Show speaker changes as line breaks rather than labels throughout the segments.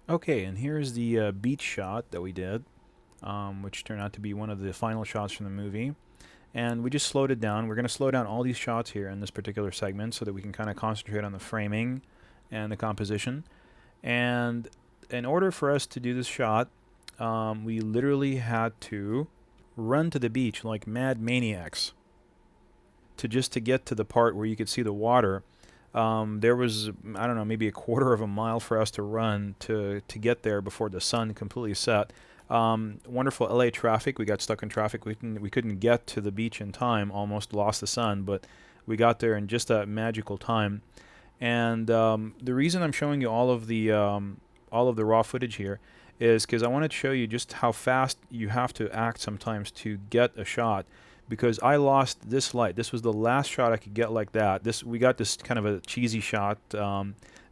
Okay, and here's the beach shot that we did, which turned out to be one of the final shots from the movie. And we just slowed it down. We're going to slow down all these shots here in this particular segment so that we can kind of concentrate on the framing and the composition. And in order for us to do this shot, we literally had to run to the beach like mad maniacs to get to the part where you could see the water. There was, I don't know, maybe a quarter of a mile for us to run to get there before the sun completely set. Wonderful LA traffic. We got stuck in traffic. We couldn't get to the beach in time. Almost lost the sun, but we got there in just that magical time. And the reason I'm showing you all of the raw footage here is because I wanted to show you just how fast you have to act sometimes to get a shot. Because I lost this light. This was the last shot I could get like that. We got this kind of a cheesy shot,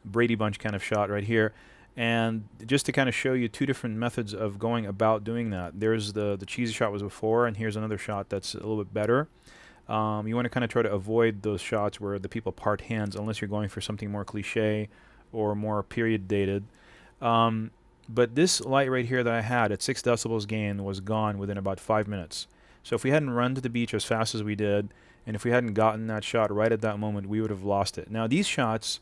Brady Bunch kind of shot right here. And just to kind of show you two different methods of going about doing that. There's the cheesy shot was before, and here's another shot that's a little bit better. You want to kind of try to avoid those shots where the people part hands, unless you're going for something more cliche or more period dated. But this light right here that I had at 6 decibels gain was gone within about 5 minutes. So if we hadn't run to the beach as fast as we did, and if we hadn't gotten that shot right at that moment, we would have lost it. Now these shots,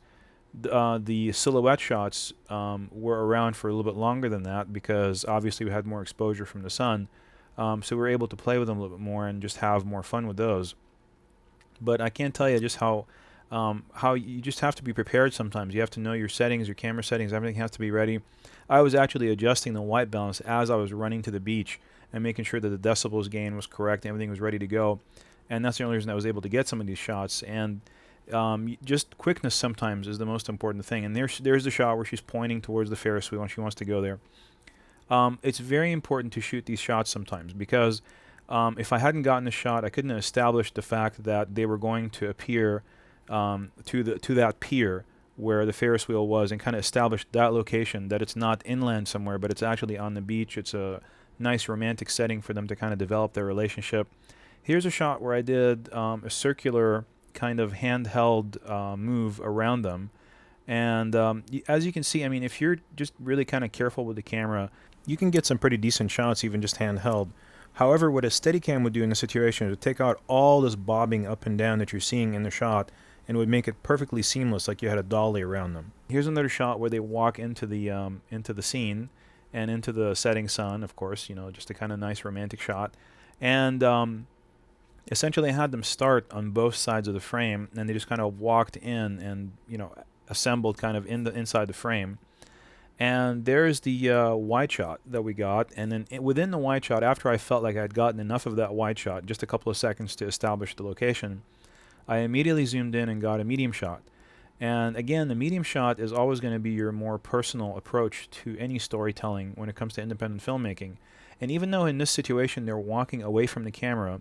the silhouette shots, were around for a little bit longer than that because obviously we had more exposure from the sun. So we were able to play with them a little bit more and just have more fun with those. But I can't tell you just how you just have to be prepared sometimes. You have to know your settings, your camera settings, everything has to be ready. I was actually adjusting the white balance as I was running to the beach and making sure that the decibels gain was correct and everything was ready to go. And that's the only reason I was able to get some of these shots. And just quickness sometimes is the most important thing. And there's the shot where she's pointing towards the Ferris wheel and she wants to go there. It's very important to shoot these shots sometimes because if I hadn't gotten the shot, I couldn't have established the fact that they were going to appear to that pier where the Ferris wheel was and kind of establish that location, that it's not inland somewhere, but it's actually on the beach. It's a nice romantic setting for them to kind of develop their relationship. Here's a shot where I did a circular kind of handheld move around them. And as you can see, I mean, if you're just really kind of careful with the camera, you can get some pretty decent shots even just handheld. However, what a Steadicam would do in this situation is to take out all this bobbing up and down that you're seeing in the shot and would make it perfectly seamless, like you had a dolly around them. Here's another shot where they walk into the scene and into the setting sun, of course, just a kind of nice romantic shot. And essentially I had them start on both sides of the frame, and they just kind of walked in and, assembled kind of inside the frame. And there's the wide shot that we got. And then within the wide shot, after I felt like I'd gotten enough of that wide shot, just a couple of seconds to establish the location, I immediately zoomed in and got a medium shot. And again, the medium shot is always going to be your more personal approach to any storytelling when it comes to independent filmmaking. And even though in this situation they're walking away from the camera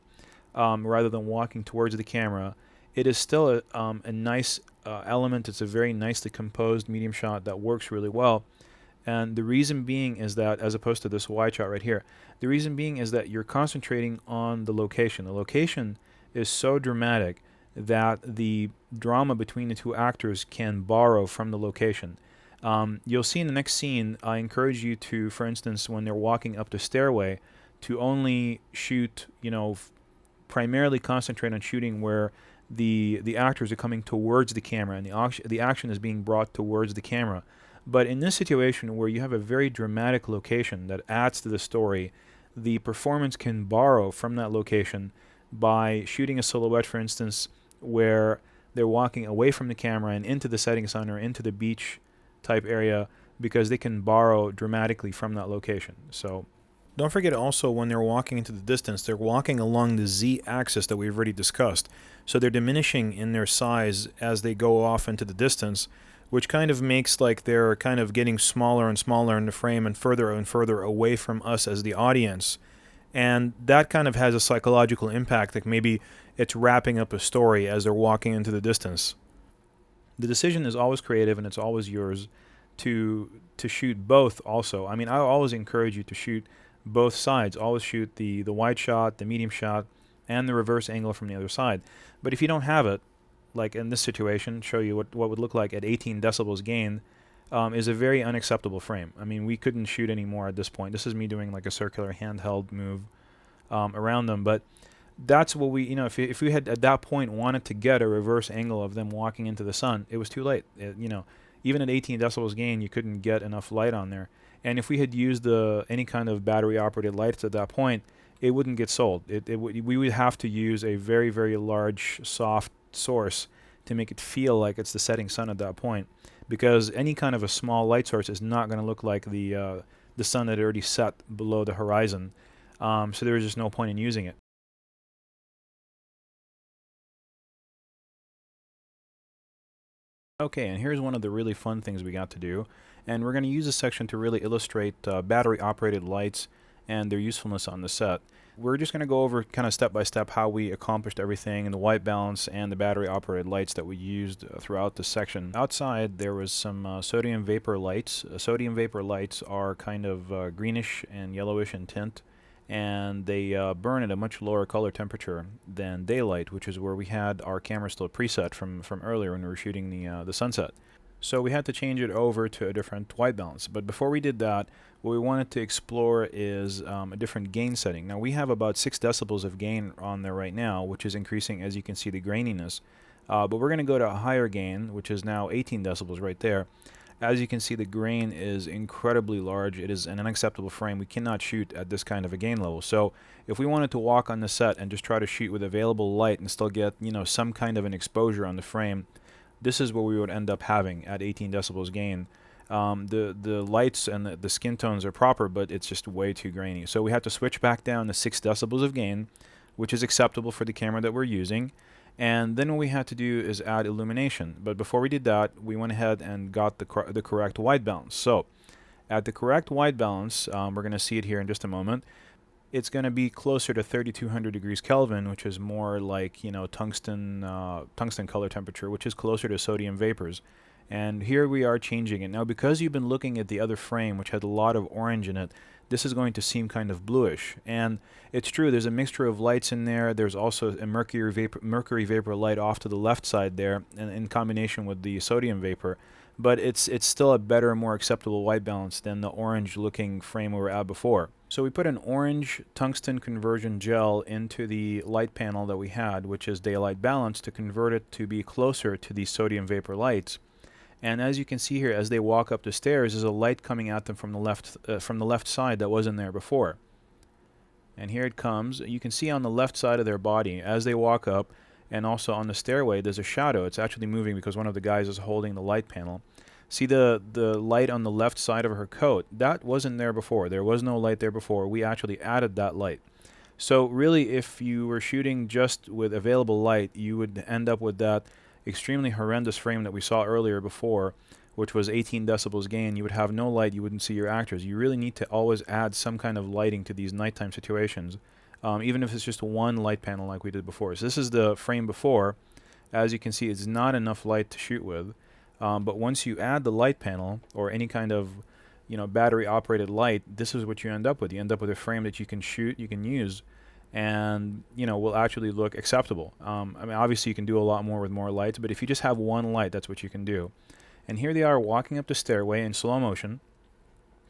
rather than walking towards the camera, it is still a nice element. It's a very nicely composed medium shot that works really well. And the reason being is that, as opposed to this wide shot right here, the reason being is that you're concentrating on the location. The location is so dramatic that the drama between the two actors can borrow from the location. You'll see in the next scene, I encourage you to, for instance, when they're walking up the stairway, to only shoot, primarily concentrate on shooting where the actors are coming towards the camera and the action is being brought towards the camera. But in this situation where you have a very dramatic location that adds to the story, the performance can borrow from that location by shooting a silhouette, for instance, where they're walking away from the camera and into the setting sun or into the beach type area, because they can borrow dramatically from that location. So don't forget also, when they're walking into the distance, they're walking along the z-axis that we've already discussed. So they're diminishing in their size as they go off into the distance, which kind of makes like they're kind of getting smaller and smaller in the frame and further away from us as the audience. And that kind of has a psychological impact, like maybe it's wrapping up a story as they're walking into the distance. The decision is always creative and it's always yours to shoot both also. I mean, I always encourage you to shoot both sides. Always shoot the wide shot, the medium shot, and the reverse angle from the other side. But if you don't have it, like in this situation, show you what would look like at 18 decibels gain, is a very unacceptable frame. I mean, we couldn't shoot anymore at this point. This is me doing like a circular handheld move around them, but that's what we, if we had at that point wanted to get a reverse angle of them walking into the sun, it was too late. Even at 18 decibels gain, you couldn't get enough light on there. And if we had used any kind of battery-operated lights at that point, it wouldn't get sold. We would have to use a very, very large, soft source to make it feel like it's the setting sun at that point, because any kind of a small light source is not going to look like the sun that had already set below the horizon. So there was just no point in using it. Okay, and here's one of the really fun things we got to do, and we're going to use this section to really illustrate battery-operated lights and their usefulness on the set. We're just going to go over kind of step by step how we accomplished everything and the white balance and the battery-operated lights that we used throughout the section. Outside there was some sodium vapor lights. Sodium vapor lights are kind of greenish and yellowish in tint, and they burn at a much lower color temperature than daylight, which is where we had our camera still preset from earlier when we were shooting the sunset. So we had to change it over to a different white balance. But before we did that, what we wanted to explore is a different gain setting. Now we have about 6 decibels of gain on there right now, which is increasing, as you can see, the graininess. But we're going to go to a higher gain, which is now 18 decibels right there. As you can see, the grain is incredibly large. It is an unacceptable frame. We cannot shoot at this kind of a gain level. So if we wanted to walk on the set and just try to shoot with available light and still get, some kind of an exposure on the frame, this is what we would end up having at 18 decibels gain. The lights and the skin tones are proper, but it's just way too grainy. So we had to switch back down to 6 decibels of gain, which is acceptable for the camera that we're using. And then what we had to do is add illumination. But before we did that, we went ahead and got the correct white balance. So at the correct white balance, we're going to see it here in just a moment, it's going to be closer to 3200 degrees Kelvin, which is more like, tungsten color temperature, which is closer to sodium vapors. And here we are changing it. Now, because you've been looking at the other frame, which had a lot of orange in it, this is going to seem kind of bluish. And it's true, there's a mixture of lights in there. There's also a mercury vapor light off to the left side there, and in combination with the sodium vapor. But it's still a better, more acceptable white balance than the orange-looking frame we were at before. So we put an orange tungsten conversion gel into the light panel that we had, which is daylight balance, to convert it to be closer to the sodium vapor lights. And as you can see here, as they walk up the stairs, there's a light coming at them from the left side that wasn't there before. And here it comes. You can see on the left side of their body as they walk up, and also on the stairway, there's a shadow. It's actually moving because one of the guys is holding the light panel. See the light on the left side of her coat? That wasn't there before. There was no light there before. We actually added that light. So really, if you were shooting just with available light, you would end up with that extremely horrendous frame that we saw earlier before, which was 18 decibels gain. You would have no light. You wouldn't see your actors. You really need to always add some kind of lighting to these nighttime situations, even if it's just one light panel like we did before. So this is the frame before. As you can see, it's not enough light to shoot with. But once you add the light panel or any kind of battery operated light, this is what you end up with. You end up with a frame that you can shoot, you can use, and will actually look acceptable. I mean, obviously you can do a lot more with more lights, but if you just have one light, that's what you can do. And here they are walking up the stairway in slow motion,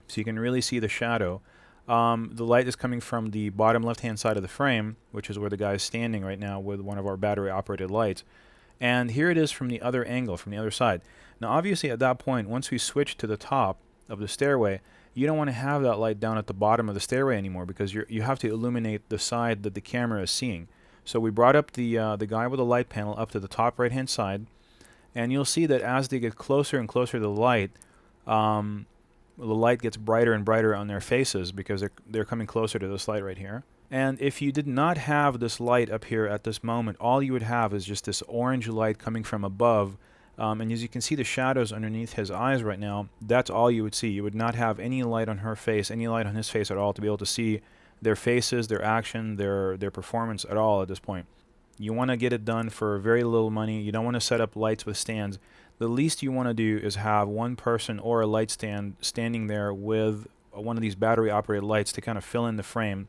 so you can really see the shadow. The light is coming from the bottom left hand side of the frame, which is where the guy is standing right now with one of our battery operated lights. And here it is from the other angle, from the other side. Now obviously at that point, once we switch to the top of the stairway, you don't want to have that light down at the bottom of the stairway anymore, because you have to illuminate the side that the camera is seeing. So we brought up the guy with the light panel up to the top right hand side, and you'll see that as they get closer and closer to the light gets brighter and brighter on their faces because they're coming closer to this light right here. And if you did not have this light up here at this moment, all you would have is just this orange light coming from above. And as you can see the shadows underneath his eyes right now, that's all you would see. You would not have any light on her face, any light on his face at all to be able to see their faces, their action, their performance at all at this point. You want to get it done for very little money. You don't want to set up lights with stands. The least you want to do is have one person or a light stand standing there with one of these battery operated lights to kind of fill in the frame,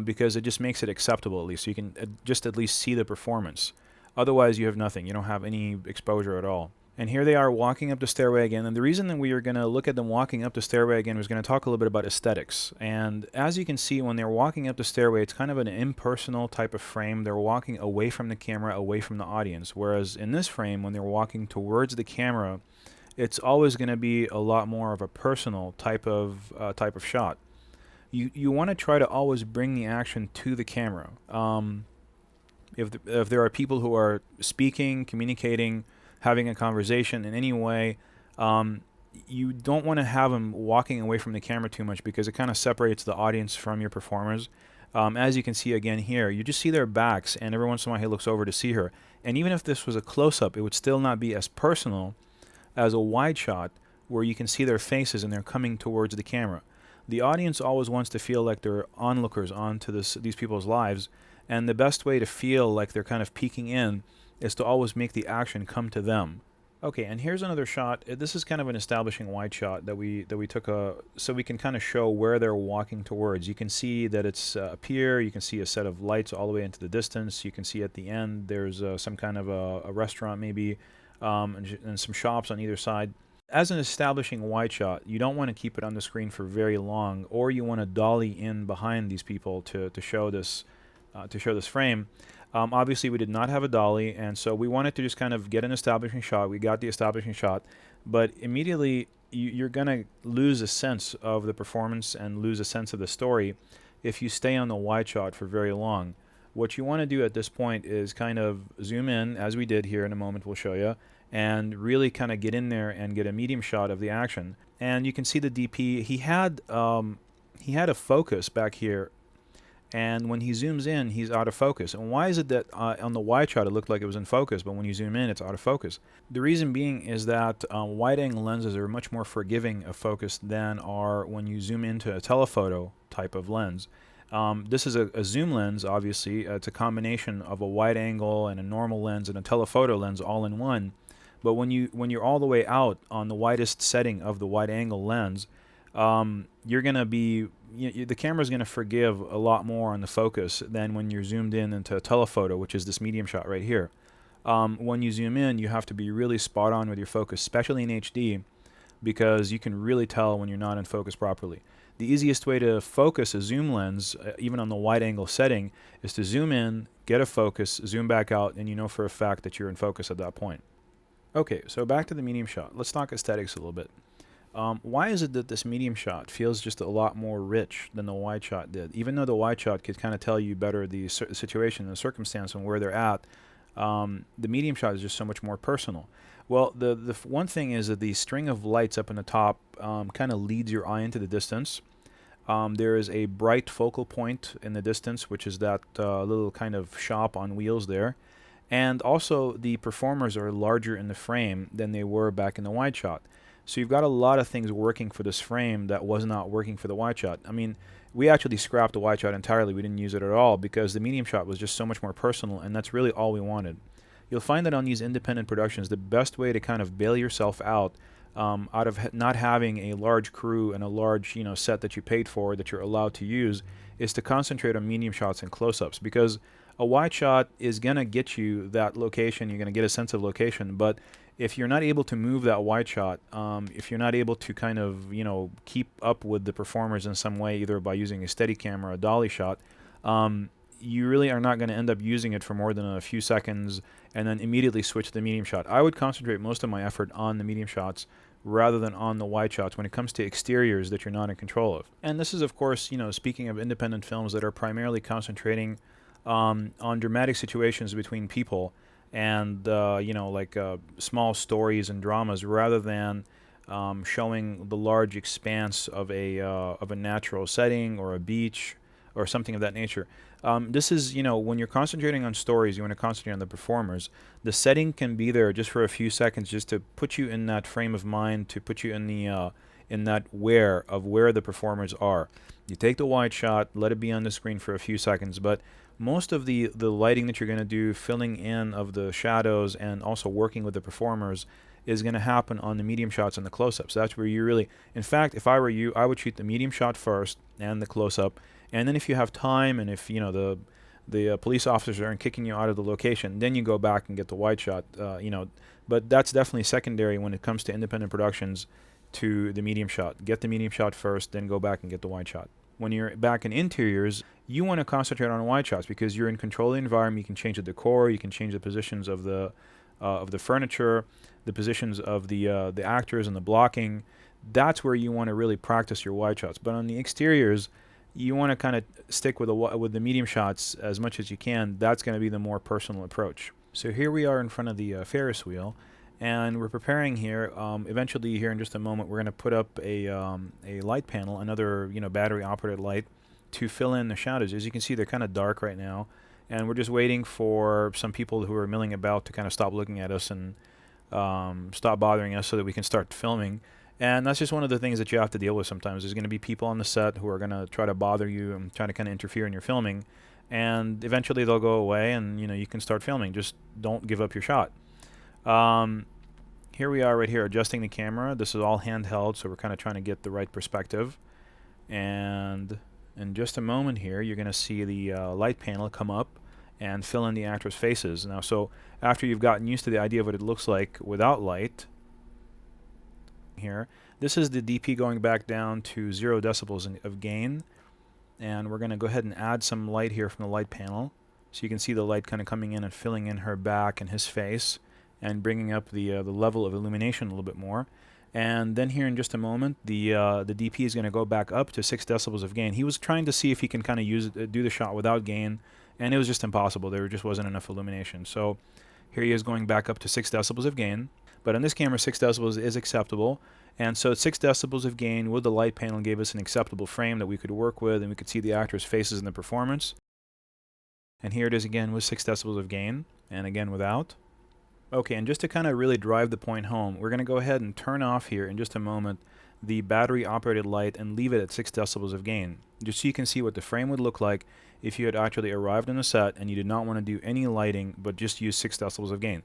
because it just makes it acceptable at least. So you can just at least see the performance. Otherwise, you have nothing. You don't have any exposure at all. And here they are walking up the stairway again. And the reason that we are going to look at them walking up the stairway again was going to talk a little bit about aesthetics. And as you can see, when they're walking up the stairway, it's kind of an impersonal type of frame. They're walking away from the camera, away from the audience. Whereas in this frame, when they're walking towards the camera, it's always going to be a lot more of a personal type of shot. You want to try to always bring the action to the camera. If there are people who are speaking, communicating, having a conversation in any way, you don't want to have them walking away from the camera too much because it kind of separates the audience from your performers. As you can see again here, you just see their backs, and every once in a while he looks over to see her. And even if this was a close-up, it would still not be as personal as a wide shot where you can see their faces and they're coming towards the camera. The audience always wants to feel like they're onlookers onto these people's lives, and the best way to feel like they're kind of peeking in is to always make the action come to them. Okay, and here's another shot. This is kind of an establishing wide shot that we took so we can kind of show where they're walking towards. You can see that it's a pier. You can see a set of lights all the way into the distance. You can see at the end there's some kind of a restaurant maybe, and some shops on either side. As an establishing wide shot, you don't want to keep it on the screen for very long, or you want to dolly in behind these people to show this frame. Obviously, we did not have a dolly, and so we wanted to just kind of get an establishing shot. We got the establishing shot, but immediately you're going to lose a sense of the performance and lose a sense of the story if you stay on the wide shot for very long. What you want to do at this point is kind of zoom in, as we did here in a moment we'll show you, and really kind of get in there and get a medium shot of the action. And you can see the DP, he had a focus back here, and when he zooms in, he's out of focus. And why is it that on the wide shot it looked like it was in focus, but when you zoom in, it's out of focus? The reason being is that wide-angle lenses are much more forgiving of focus than are when you zoom into a telephoto type of lens. This is a zoom lens, obviously. It's a combination of a wide-angle and a normal lens and a telephoto lens all in one. But when you're all the way out on the widest setting of the wide-angle lens, you're going to be the camera's going to forgive a lot more on the focus than when you're zoomed in into a telephoto, which is this medium shot right here. When you zoom in, you have to be really spot on with your focus, especially in HD, because you can really tell when you're not in focus properly. The easiest way to focus a zoom lens, even on the wide angle setting, is to zoom in, get a focus, zoom back out, and you know for a fact that you're in focus at that point. Okay, so back to the medium shot. Let's talk aesthetics a little bit. Why is it that this medium shot feels just a lot more rich than the wide shot did? Even though the wide shot could kind of tell you better the situation and the circumstance and where they're at, the medium shot is just so much more personal. Well, the one thing is that the string of lights up in the top kind of leads your eye into the distance. There is a bright focal point in the distance, which is that little kind of shop on wheels there. And also, the performers are larger in the frame than they were back in the wide shot. So you've got a lot of things working for this frame that was not working for the wide shot. I mean, we actually scrapped the wide shot entirely. We didn't use it at all because the medium shot was just so much more personal, and that's really all we wanted. You'll find that on these independent productions, the best way to kind of bail yourself out of not having a large crew and a large set that you paid for that you're allowed to use is to concentrate on medium shots and close-ups, because a wide shot is going to get you that location. You're going to get a sense of location, but if you're not able to move that wide shot, if you're not able to kind of keep up with the performers in some way, either by using a steady camera or a dolly shot, you really are not going to end up using it for more than a few seconds and then immediately switch to the medium shot. I would concentrate most of my effort on the medium shots rather than on the wide shots when it comes to exteriors that you're not in control of. And this is, of course, speaking of independent films that are primarily concentrating on dramatic situations between people and small stories and dramas, rather than showing the large expanse of a natural setting or a beach or something of that nature. This is, when you're concentrating on stories, you want to concentrate on the performers. The setting can be there just for a few seconds, just to put you in that frame of mind, to put you in the in that where the performers are. You take the wide shot, let it be on the screen for a few seconds, but most of the lighting that you're going to do, filling in of the shadows and also working with the performers, is going to happen on the medium shots and the close-ups. That's where you really, in fact, if I were you, I would shoot the medium shot first and the close-up, and then if you have time and if the police officers aren't kicking you out of the location. Then you go back and get the wide shot, but that's definitely secondary when it comes to independent productions to the medium shot. Get the medium shot first, then go back and get the wide shot. When you're back in interiors, you want to concentrate on wide shots because you're in control of the environment. You can change the decor, you can change the positions of the furniture, the positions of the actors and the blocking. That's where you want to really practice your wide shots. But on the exteriors, you want to kind of stick with the medium shots as much as you can. That's going to be the more personal approach. So here we are in front of the Ferris wheel, and we're preparing here. Eventually, here in just a moment, we're going to put up a light panel, another battery-operated light, to fill in the shadows. As you can see, they're kind of dark right now, and we're just waiting for some people who are milling about to kind of stop looking at us and stop bothering us so that we can start filming. And that's just one of the things that you have to deal with sometimes. There's going to be people on the set who are going to try to bother you and try to kind of interfere in your filming, and eventually they'll go away and you can start filming. Just don't give up your shot. Here we are right here adjusting the camera. This is all handheld, so we're kind of trying to get the right perspective. And in just a moment here, you're going to see the light panel come up and fill in the actors' faces. Now, so after you've gotten used to the idea of what it looks like without light, here, this is the DP going back down to 0 decibels of gain. And we're going to go ahead and add some light here from the light panel. So you can see the light kind of coming in and filling in her back and his face and bringing up the level of illumination a little bit more. And then here in just a moment, the DP is going to go back up to 6 decibels of gain. He was trying to see if he can kind of do the shot without gain, and it was just impossible. There just wasn't enough illumination. So here he is going back up to 6 decibels of gain. But on this camera, 6 decibels is acceptable. And so at 6 decibels of gain with the light panel gave us an acceptable frame that we could work with, and we could see the actors' faces in the performance. And here it is again with 6 decibels of gain, and again without. Okay, and just to kind of really drive the point home, we're going to go ahead and turn off here in just a moment the battery-operated light and leave it at 6 decibels of gain, just so you can see what the frame would look like if you had actually arrived on the set and you did not want to do any lighting but just use 6 decibels of gain.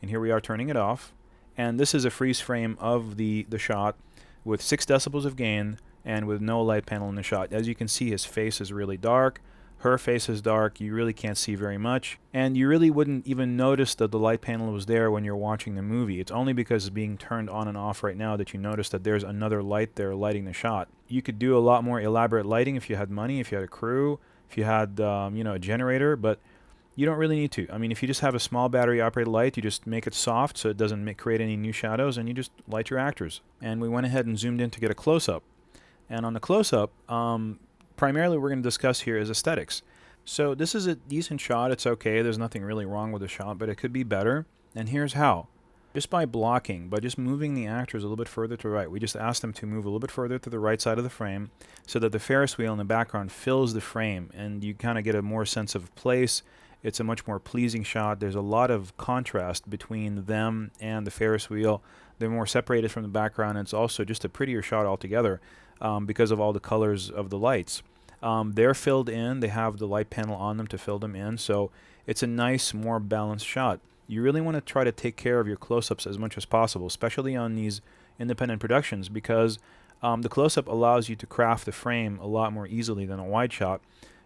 And here we are turning it off, and this is a freeze frame of the shot with 6 decibels of gain and with no light panel in the shot. As you can see, his face is really dark. Her face is dark. You really can't see very much. And you really wouldn't even notice that the light panel was there when you're watching the movie. It's only because it's being turned on and off right now that you notice that there's another light there lighting the shot. You could do a lot more elaborate lighting if you had money, if you had a crew, if you had a generator, but you don't really need to. I mean, if you just have a small battery-operated light, you just make it soft so it doesn't create any new shadows, and you just light your actors. And we went ahead and zoomed in to get a close-up. And on the close-up, primarily we're going to discuss here is aesthetics. So this is a decent shot. It's okay. There's nothing really wrong with the shot, but it could be better. And here's how. Just by blocking, by just moving the actors a little bit further to the right. We just asked them to move a little bit further to the right side of the frame so that the Ferris wheel in the background fills the frame, and you kind of get a more sense of place. It's a much more pleasing shot. There's a lot of contrast between them and the Ferris wheel. They're more separated from the background, and it's also just a prettier shot altogether because of all the colors of the lights. They're filled in. They have the light panel on them to fill them in, so it's a nice, more balanced shot. You really want to try to take care of your close-ups as much as possible, especially on these independent productions, because the close-up allows you to craft the frame a lot more easily than a wide shot.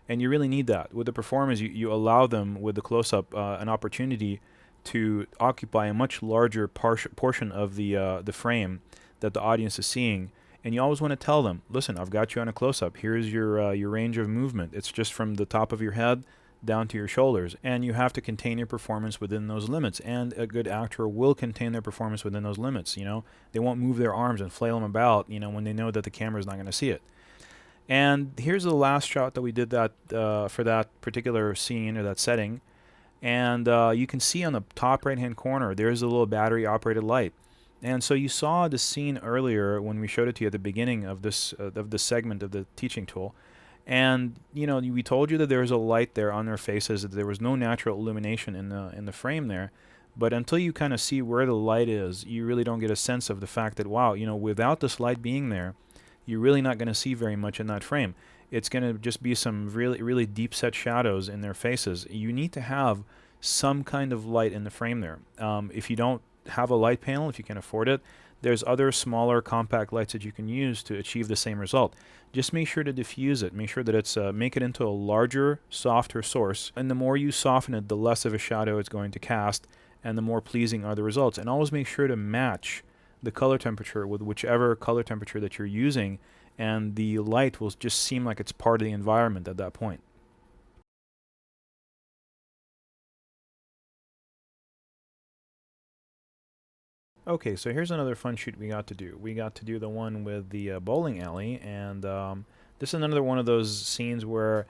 And you really need that. With the performers, you allow them, with the close-up, an opportunity to occupy a much larger portion of the frame that the audience is seeing. And you always want to tell them, listen, I've got you on a close-up. Here's your range of movement. It's just from the top of your head down to your shoulders. And you have to contain your performance within those limits. And a good actor will contain their performance within those limits. They won't move their arms and flail them about, when they know that the camera is not going to see it. And here's the last shot that we did for that particular scene or that setting. And you can see on the top right-hand corner, there's a little battery-operated light. And so you saw the scene earlier when we showed it to you at the beginning of this segment of the teaching tool. And we told you that there was a light there on their faces, that there was no natural illumination in the frame there. But until you kind of see where the light is, you really don't get a sense of the fact that, wow, without this light being there, you're really not going to see very much in that frame. It's going to just be some really, really deep set shadows in their faces. You need to have some kind of light in the frame there. If you don't have a light panel, if you can afford it, There's other smaller compact lights that you can use to achieve the same result. Just make sure to diffuse it. Make sure that it's make it into a larger, softer source. And the more you soften it, the less of a shadow it's going to cast, and the more pleasing are the results. And always make sure to match the color temperature with whichever color temperature that you're using, and the light will just seem like it's part of the environment at that point. Okay, so here's another fun shoot we got to do. We got to do the one with the bowling alley, and this is another one of those scenes where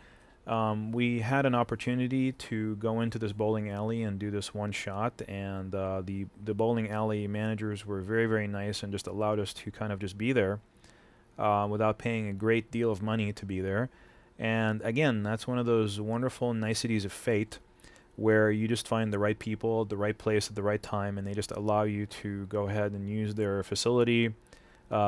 we had an opportunity to go into this bowling alley and do this one shot, and the bowling alley managers were very, very nice and just allowed us to kind of just be there without paying a great deal of money to be there. And again, that's one of those wonderful niceties of fate where you just find the right people, the right place at the right time, and they just allow you to go ahead and use their facility,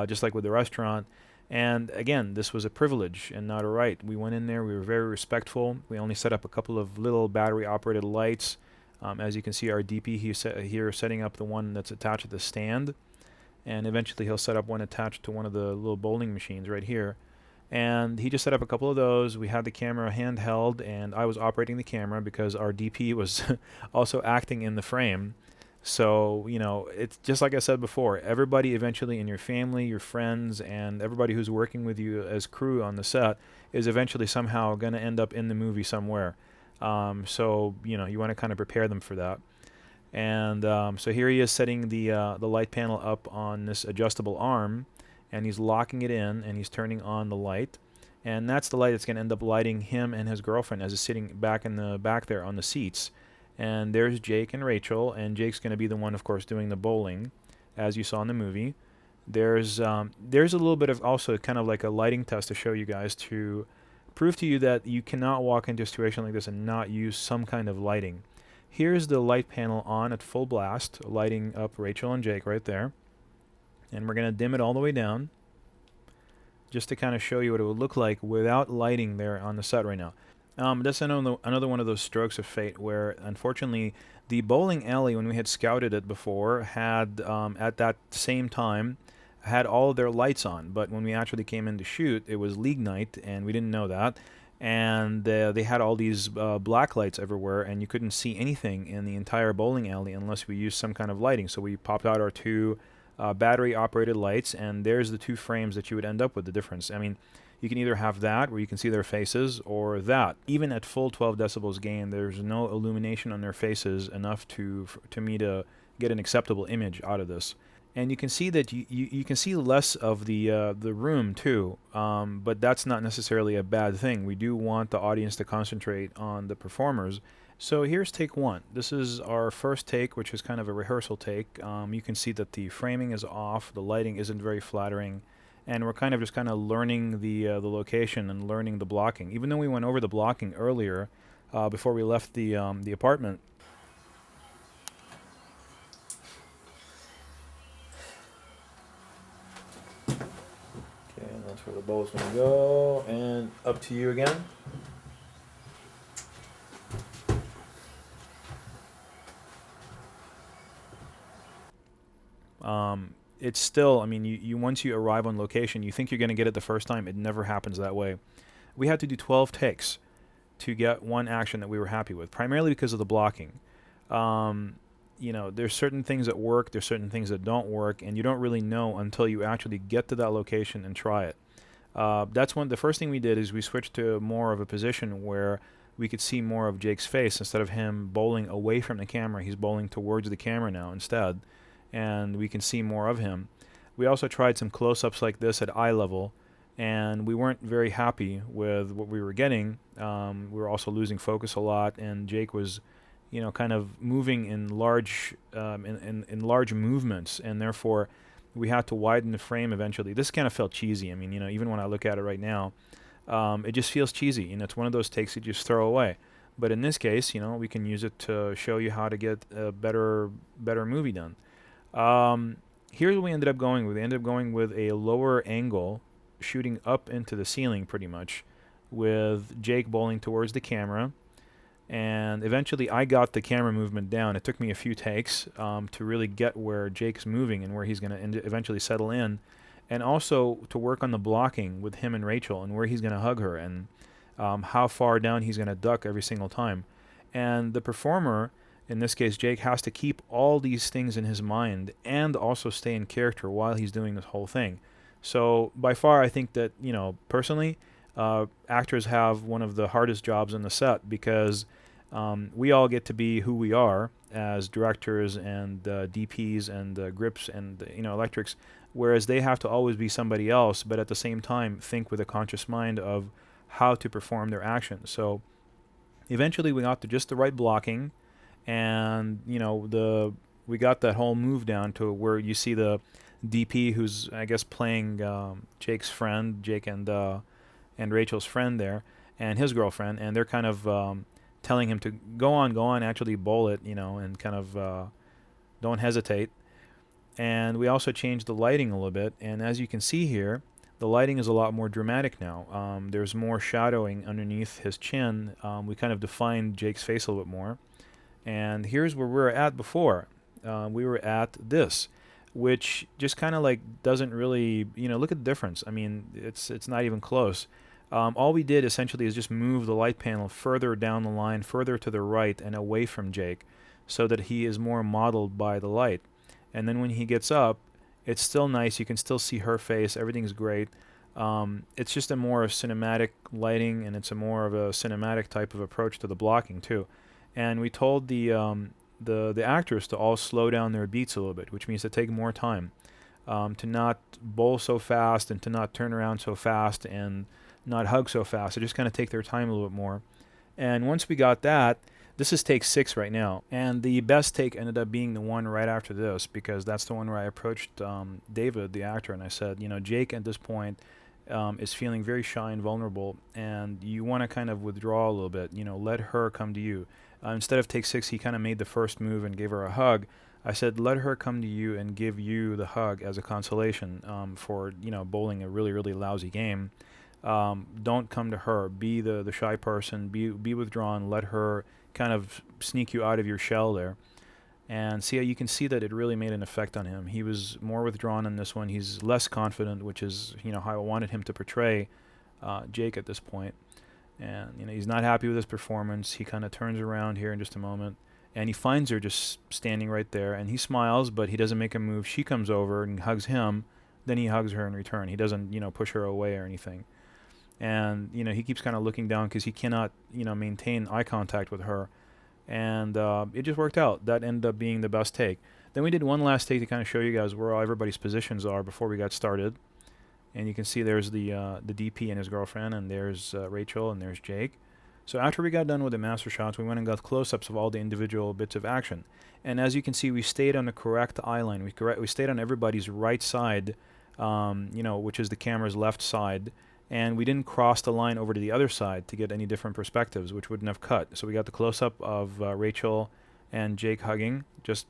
just like with the restaurant. And again, this was a privilege and not a right. We went in there, we were very respectful. We only set up a couple of little battery-operated lights. As you can see, our DP here setting up the one that's attached to the stand, and eventually he'll set up one attached to one of the little bowling machines right here. And he just set up a couple of those. We had the camera handheld, and I was operating the camera because our DP was also acting in the frame. So, you know, it's just like I said before, everybody eventually in your family, your friends, and everybody who's working with you as crew on the set is eventually somehow going to end up in the movie somewhere. So, you know, you want to kind of prepare them for that. And so here he is setting the light panel up on this adjustable arm, and he's locking it in, and he's turning on the light, and that's the light that's going to end up lighting him and his girlfriend as he's sitting back in the back there on the seats. And there's Jake and Rachel, and Jake's going to be the one, of course, doing the bowling, as you saw in the movie. There's a little bit of also kind of like a lighting test to show you guys to prove to you that you cannot walk into a situation like this and not use some kind of lighting. Here's the light panel on at full blast, lighting up Rachel and Jake right there. And we're going to dim it all the way down just to kind of show you what it would look like without lighting there on the set right now. That's another one of those strokes of fate where, unfortunately, the bowling alley, when we had scouted it before, had, at that same time, had all of their lights on. But when we actually came in to shoot, it was league night, and we didn't know that. And they had all these black lights everywhere, and you couldn't see anything in the entire bowling alley unless we used some kind of lighting. So we popped out our two battery-operated lights, and there's the two frames that you would end up with the difference. I mean, you can either have that, where you can see their faces, or that. Even at full 12 decibels gain, there's no illumination on their faces enough to me to get an acceptable image out of this. And you can see that you can see less of the room too, but that's not necessarily a bad thing. We do want the audience to concentrate on the performers. So here's take one. This is our first take, which is kind of a rehearsal take. You can see that the framing is off, the lighting isn't very flattering, and we're kind of learning the location and learning the blocking. Even though we went over the blocking earlier, before we left the apartment. Okay, and that's where the bow is going to go, and up to you again. It's still, I mean, you once you arrive on location, you think you're going to get it the first time. It never happens that way. We had to do 12 takes to get one action that we were happy with, primarily because of the blocking. You know, there's certain things that work, there's certain things that don't work, and you don't really know until you actually get to that location and try it. That's the first thing we did is we switched to more of a position where we could see more of Jake's face. Instead of him bowling away from the camera, he's bowling towards the camera now instead, and we can see more of him. We also tried some close-ups like this at eye level, and we weren't very happy with what we were getting. We were also losing focus a lot, and Jake was, you know, kind of moving in large in large movements, and therefore we had to widen the frame eventually. This kind of felt cheesy. I mean, you know, even when I look at it right now, it just feels cheesy, and it's one of those takes you just throw away. But in this case, you know, we can use it to show you how to get a better movie done. Here's what we ended up going with. We ended up going with a lower angle, shooting up into the ceiling pretty much, with Jake bowling towards the camera, And eventually I got the camera movement down. It took me a few takes to really get where Jake's moving and where he's going to eventually settle in, and also to work on the blocking with him and Rachel and where he's going to hug her and how far down he's going to duck every single time. And the performer, in this case Jake, has to keep all these things in his mind and also stay in character while he's doing this whole thing. So by far, I think that, personally, actors have one of the hardest jobs on the set because we all get to be who we are as directors and DPs and grips and electrics, whereas they have to always be somebody else, but at the same time think with a conscious mind of how to perform their actions. So eventually, we got to just the right blocking, and we got that whole move down to where you see the DP, who's I guess playing Jake's friend, Jake and Rachel's friend there, and his girlfriend, and they're kind of telling him to go on, actually bowl it, and kind of don't hesitate. And we also changed the lighting a little bit, and as you can see here, the lighting is a lot more dramatic now. There's more shadowing underneath his chin. We kind of defined Jake's face a little bit more. And here's where we were at before. We were at this, which just kind of like doesn't really, look at the difference. I mean, it's not even close. All we did essentially is just move the light panel further down the line, further to the right and away from Jake, so that he is more modeled by the light. And then when he gets up, it's still nice. You can still see her face. Everything's great. It's just a more cinematic lighting, and it's a more of a cinematic type of approach to the blocking too. And we told the actors to all slow down their beats a little bit, which means to take more time, to not bowl so fast and to not turn around so fast and not hug so fast. So just kind of take their time a little bit more. And once we got that, this is take 6 right now, and the best take ended up being the one right after this, because that's the one where I approached David, the actor, and I said, Jake at this point is feeling very shy and vulnerable, and you want to kind of withdraw a little bit, let her come to you. Instead of take 6, he kind of made the first move and gave her a hug. I said, let her come to you and give you the hug as a consolation for, bowling a really, really lousy game. Don't come to her. Be the shy person. Be withdrawn. Let her kind of sneak you out of your shell there. And see, you can see that it really made an effect on him. He was more withdrawn in this one. He's less confident, which is how I wanted him to portray Jake at this point. And he's not happy with his performance. He kind of turns around here in just a moment, and he finds her just standing right there. And he smiles, but he doesn't make a move. She comes over and hugs him. Then he hugs her in return. He doesn't push her away or anything. And he keeps kind of looking down because he cannot maintain eye contact with her. And it just worked out. That ended up being the best take. Then we did one last take to kind of show you guys where all everybody's positions are before we got started. And you can see there's the DP and his girlfriend, and there's Rachel, and there's Jake. So after we got done with the master shots, we went and got close-ups of all the individual bits of action. And as you can see, we stayed on the correct eye line. We stayed on everybody's right side, which is the camera's left side. And we didn't cross the line over to the other side to get any different perspectives, which wouldn't have cut. So we got the close-up of Rachel and Jake hugging, just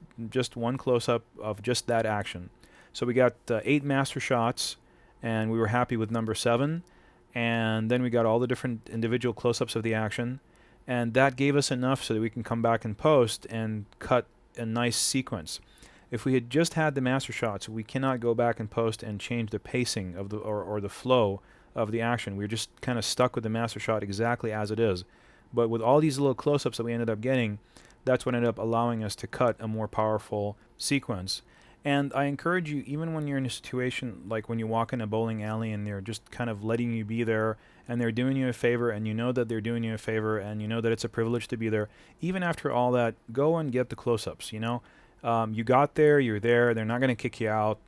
one close-up of just that action. So we got 8 master shots, and we were happy with number 7. And then we got all the different individual close-ups of the action, and that gave us enough so that we can come back and post and cut a nice sequence. If we had just had the master shots, we cannot go back and post and change the pacing of or the flow of the action. We're just kind of stuck with the master shot exactly as it is. But with all these little close-ups that we ended up getting, that's what ended up allowing us to cut a more powerful sequence. And I encourage you, even when you're in a situation like when you walk in a bowling alley and they're just kind of letting you be there, and they're doing you a favor, and you know that they're doing you a favor, and you know that it's a privilege to be there, even after all that, go and get the close-ups, you got there, you're there, they're not going to kick you out,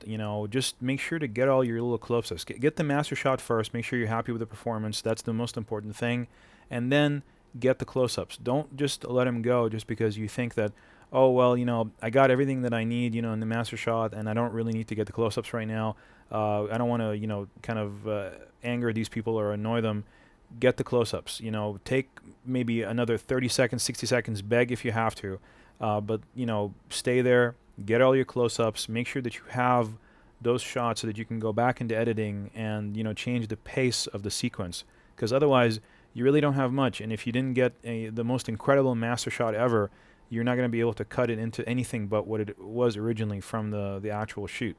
just make sure to get all your little close-ups. Get the master shot first, make sure you're happy with the performance, that's the most important thing, and then get the close-ups. Don't just let them go just because you think that, oh, well, I got everything that I need, in the master shot, and I don't really need to get the close-ups right now. I don't want to, kind of anger these people or annoy them. Get the close-ups, take maybe another 30 seconds, 60 seconds, beg if you have to. But stay there, get all your close-ups, make sure that you have those shots so that you can go back into editing and change the pace of the sequence, because otherwise you really don't have much. And if you didn't get the most incredible master shot ever, you're not going to be able to cut it into anything but what it was originally from the actual shoot.